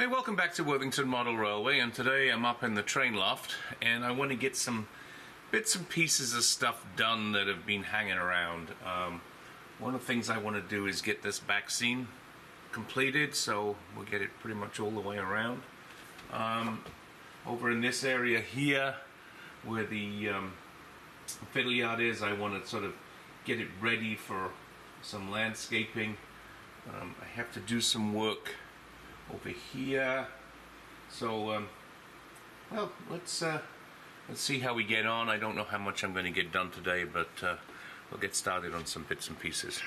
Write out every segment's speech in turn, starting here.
Hey, welcome back to Worthington Model Railway, and today I'm up in the train loft and I want to get some bits and pieces of stuff done that have been hanging around. One of the things I want to do is get this back scene completed, so we'll get it pretty much all the way around. Over in this area here where the fiddle yard is, I want to sort of get it ready for some landscaping. I have to do some work over here, so well, let's see how we get on. I don't know how much I'm going to get done today, but we'll get started on some bits and pieces.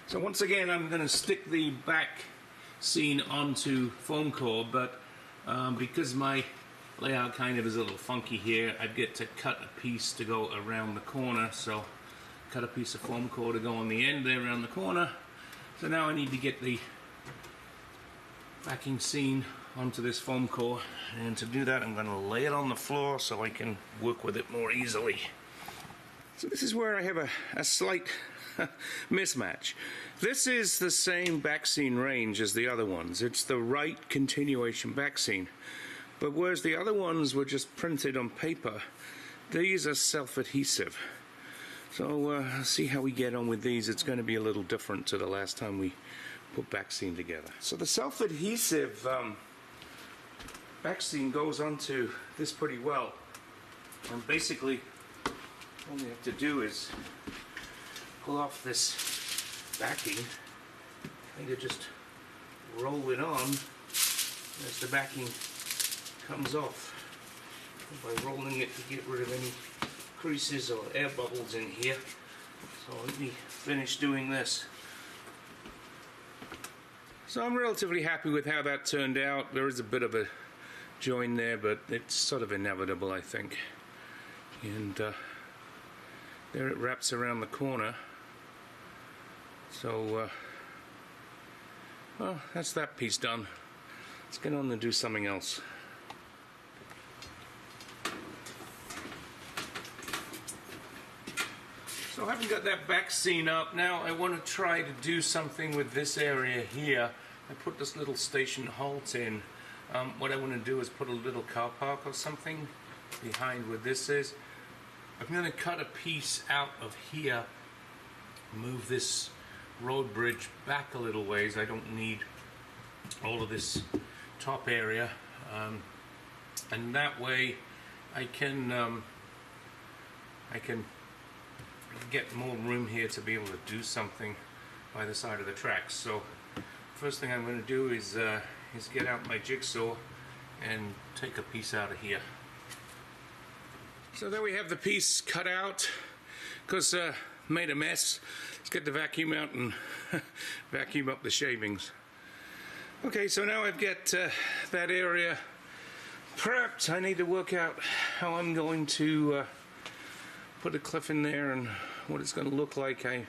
So once again, I'm going to stick the back scene onto foam core, but because my layout kind of is a little funky here, I'd get to cut a piece to go around the corner, so cut a piece of foam core to go on the end there around the corner. So now I need to get the backing scene onto this foam core, and to do that I'm going to lay it on the floor so I can work with it more easily. So this is where I have a slight mismatch. This is the same back scene range as the other ones. It's the right continuation back scene. But whereas the other ones were just printed on paper, these are self-adhesive. So see how we get on with these. It's going to be a little different to the last time we put back scene together. So the self-adhesive back scene goes onto this pretty well. And basically, all we have to do is pull off this backing, kind of just roll it on as the backing comes off, by rolling it to get rid of any creases or air bubbles in here. So let me finish doing this. So I'm relatively happy with how that turned out. There is a bit of a join there, but it's sort of inevitable, I think. And there it wraps around the corner. So well, that's that piece done. Let's get on and do something else. So I haven't got that back scene up. Now I want to try to do something with this area here. I put this little station halt in. What I want to do is put a little car park or something behind where this is. I'm going to cut a piece out of here, move this road bridge back a little ways. I don't need all of this top area, and that way I can get more room here to be able to do something by the side of the tracks. So first thing I'm going to do is get out my jigsaw and take a piece out of here. So there we have the piece cut out, because made a mess. Let's get the vacuum out and vacuum up the shavings. Okay, so now I've got that area prepped. I need to work out how I'm going to put a cliff in there and what it's going to look like. I'm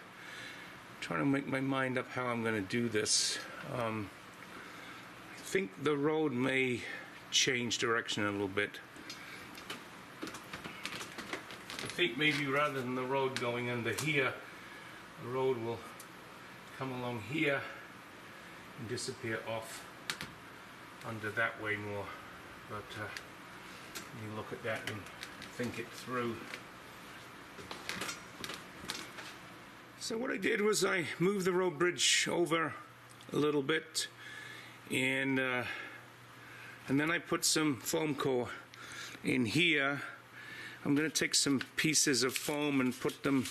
trying to make my mind up how I'm going to do this. I think the road may change direction a little bit. I think maybe rather than the road going under here, the road will come along here and disappear off under that way more. But let me look at that and think it through. So what I did was I moved the road bridge over a little bit, and then I put some foam core in here. I'm going to take some pieces of foam and put them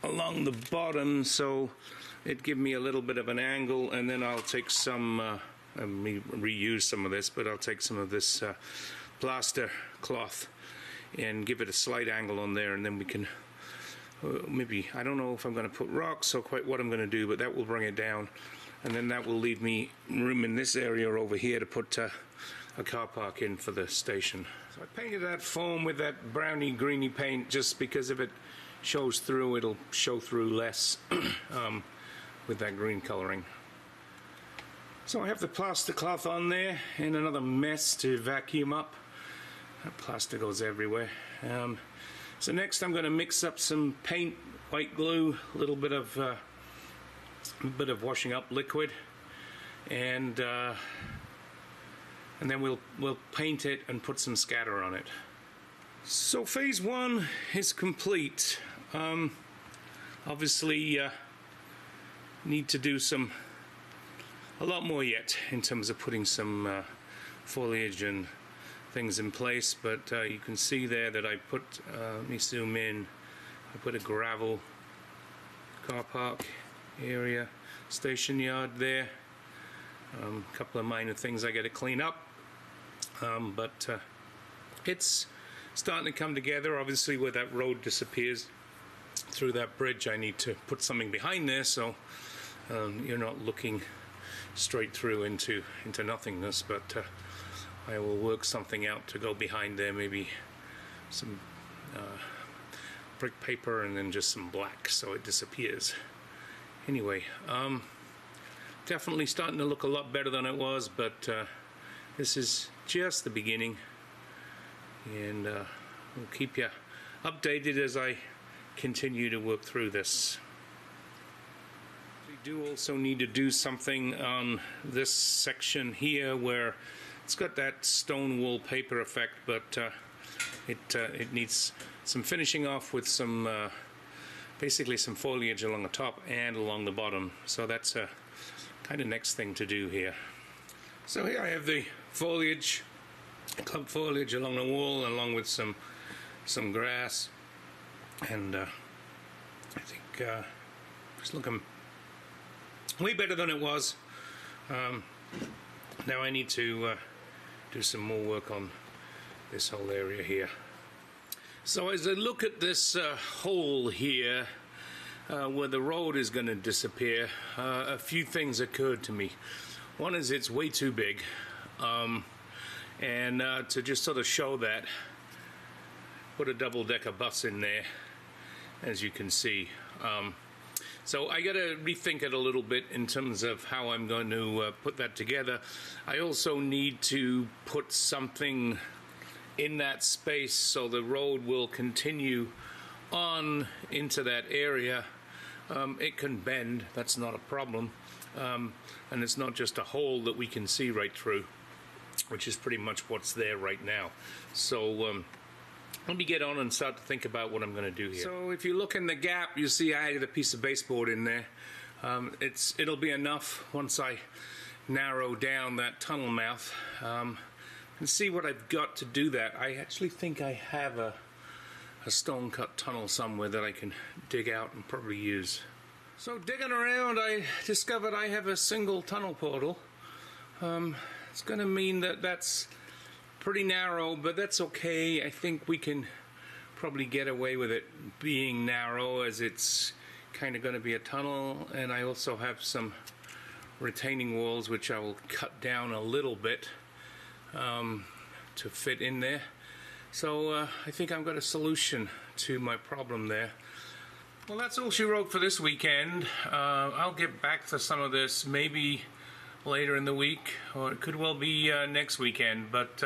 along the bottom so it give me a little bit of an angle, and then I'll take some, I may reuse some of this, but I'll take some of this plaster cloth and give it a slight angle on there, and then we can maybe, I don't know if I'm going to put rocks or quite what I'm going to do, but that will bring it down, and then that will leave me room in this area over here to put a car park in for the station. So I painted that foam with that browny greeny paint just because if it shows through, it'll show through less with that green coloring. So I have the plaster cloth on there and another mess to vacuum up. That plaster goes everywhere. So next I'm going to mix up some paint, white glue, a little bit of washing up liquid, and then we'll paint it and put some scatter on it. So phase one is complete. Obviously need to do a lot more yet in terms of putting some foliage and things in place, but you can see there that I put, let me zoom in, I put a gravel car park area, station yard there, a couple of minor things I got to clean up, but it's starting to come together. Obviously where that road disappears through that bridge, I need to put something behind there so you're not looking straight through into nothingness, but I will work something out to go behind there, maybe some brick paper and then just some black so it disappears. Anyway, definitely starting to look a lot better than it was, but this is just the beginning, and we'll keep you updated as I continue to work through this. We do also need to do something on this section here where it's got that stone wool paper effect, but it needs some finishing off with some basically some foliage along the top and along the bottom. So that's a kind of next thing to do here. So here I have the foliage, clump foliage along the wall, along with some grass, and I think it's looking way better than it was. Now I need to do some more work on this whole area here. So as I look at this hole here where the road is going to disappear, a few things occurred to me. One is it's way too big, and to just sort of show that, put a double-decker bus in there, as you can see. So I got to rethink it a little bit in terms of how I'm going to put that together. I also need to put something in that space so the road will continue on into that area. It can bend, that's not a problem, and it's not just a hole that we can see right through, which is pretty much what's there right now. So let me get on and start to think about what I'm going to do here. So if you look in the gap, you see I added a piece of baseboard in there. It'll be enough once I narrow down that tunnel mouth and see what I've got to do that. I actually think I have a stone cut tunnel somewhere that I can dig out and probably use. So digging around, I discovered I have a single tunnel portal. It's going to mean that that's pretty narrow, but that's okay. I think we can probably get away with it being narrow, as it's kind of going to be a tunnel, and I also have some retaining walls which I will cut down a little bit to fit in there. So I think I've got a solution to my problem there. Well, that's all she wrote for this weekend. I'll get back to some of this maybe later in the week, or it could well be next weekend, but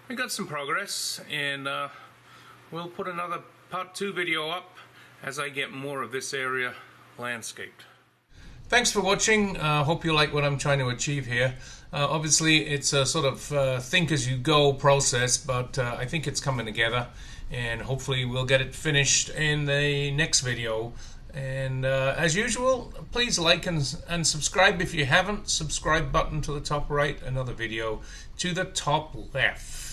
I got some progress, and we'll put another part 2 video up as I get more of this area landscaped. Thanks for watching. Hope you like what I'm trying to achieve here. Obviously it's a sort of think as you go process, but I think it's coming together, and hopefully we'll get it finished in the next video. And as usual, please like and subscribe if you haven't. Subscribe button to the top right, another video to the top left.